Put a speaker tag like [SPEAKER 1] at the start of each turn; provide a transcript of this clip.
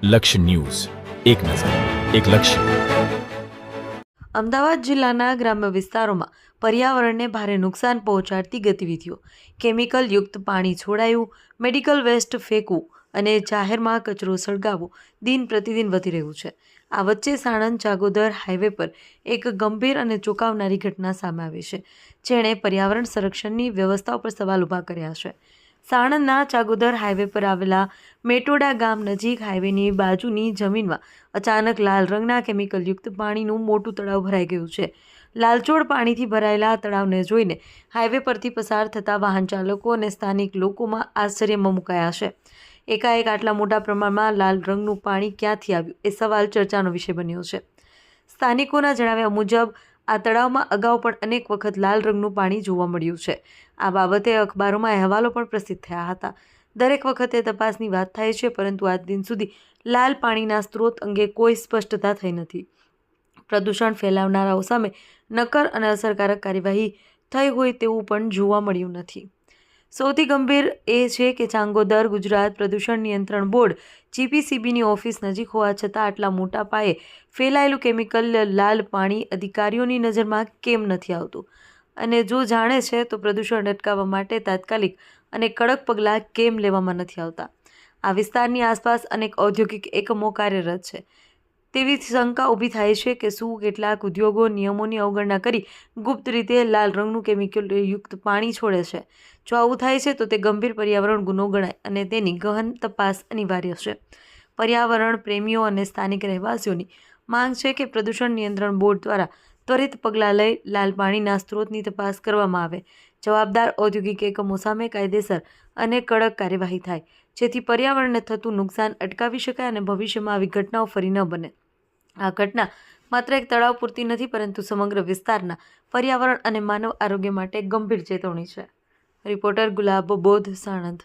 [SPEAKER 1] લક્ષ્ય ન્યૂઝ, એક નજર, એક લક્ષ્ય.
[SPEAKER 2] અમદાવાદ જિલ્લાના ગ્રામ્ય વિસ્તારોમાં પર્યાવરણને ભારે નુકસાન પહોંચાડતી ગતિવિધિઓ, કેમિકલ યુક્ત પાણી છોડાયું, મેડિકલ વેસ્ટ ફેંકવું અને જાહેરમાં કચરો સળગાવવો દિન પ્રતિદિન વધી રહ્યું છે. આ વચ્ચે સાણંદ ચાગોદર હાઈવે પર એક ગંભીર અને ચોંકાવનારી ઘટના સામે આવી છે, જેણે પર્યાવરણ સંરક્ષણની વ્યવસ્થા પર સવાલ ઊભા કર્યા છે. સાણંદના ચાગોદર હાઈવે પર આવેલા મેટોડા ગામ નજીક હાઈવેની બાજુની જમીનમાં અચાનક લાલ રંગના કેમિકલયુક્ત પાણીનું મોટું તળાવ ભરાઈ ગયું છે. લાલચોળ પાણીથી ભરાયેલા તળાવને જોઈને હાઈવે પરથી પસાર થતા વાહન ચાલકો અને સ્થાનિક લોકોમાં આશ્ચર્યમાં મુકાયા છે. એકાએક આટલા મોટા પ્રમાણમાં લાલ રંગનું પાણી ક્યાંથી આવ્યું એ સવાલ ચર્ચાનો વિષય બન્યો છે. સ્થાનિકોના જણાવ્યા મુજબ આ તળાવમાં અગાઉ પણ અનેક વખત લાલ રંગનું પાણી જોવા મળ્યું છે. આ બાબતે અખબારોમાં અહેવાલો પણ પ્રસિદ્ધ થયા હતા. દરેક વખતે તપાસની વાત થાય છે, પરંતુ આજ દિન સુધી લાલ પાણીના સ્ત્રોત અંગે કોઈ સ્પષ્ટતા થઈ નથી. પ્રદૂષણ ફેલાવનારાઓ સામે નક્કર અને અસરકારક કાર્યવાહી થઈ હોય તેવું પણ જોવા મળ્યું નથી. સૌથી ગંભીર એ છે કે ચાંગોદર ગુજરાત પ્રદૂષણ નિયંત્રણ બોર્ડ જીપીસીબીની ઓફિસ નજીક હોવા છતાં આટલા મોટા પાયે ફેલાયેલું કેમિકલ લાલ પાણી અધિકારીઓની નજરમાં કેમ નથી આવતું? અને જો જાણે છે તો પ્રદૂષણ અટકાવવા માટે તાત્કાલિક અને કડક પગલાં કેમ લેવામાં નથી આવતા? આ વિસ્તારની આસપાસ અનેક ઔદ્યોગિક એકમો કાર્યરત છે. તેવી શંકા ઊભી થાય છે કે શું કેટલાક ઉદ્યોગો નિયમોની અવગણના કરી ગુપ્ત રીતે લાલ રંગનું કેમિકલયુક્ત પાણી છોડે છે? જો આવું થાય છે તો તે ગંભીર પર્યાવરણ ગુનો ગણાય અને તેની ગહન તપાસ અનિવાર્ય છે. પર્યાવરણ પ્રેમીઓ અને સ્થાનિક રહેવાસીઓની માંગ છે કે પ્રદૂષણ નિયંત્રણ બોર્ડ દ્વારા ત્વરિત પગલાં લઈ લાલ પાણીના સ્ત્રોતની તપાસ કરવામાં આવે. જવાબદાર ઔદ્યોગિક એકમો સામે કાયદેસર અને કડક કાર્યવાહી થાય, જેથી પર્યાવરણને થતું નુકસાન અટકાવી શકાય અને ભવિષ્યમાં આવી ઘટનાઓ ફરી ન બને. આ ઘટના માત્ર એક તળાવ પૂરતી નથી, પરંતુ સમગ્ર વિસ્તારના પર્યાવરણ અને માનવ આરોગ્ય માટે ગંભીર ચેતવણી છે. રિપોર્ટર ગુલાબ બોધ, સાણંદ.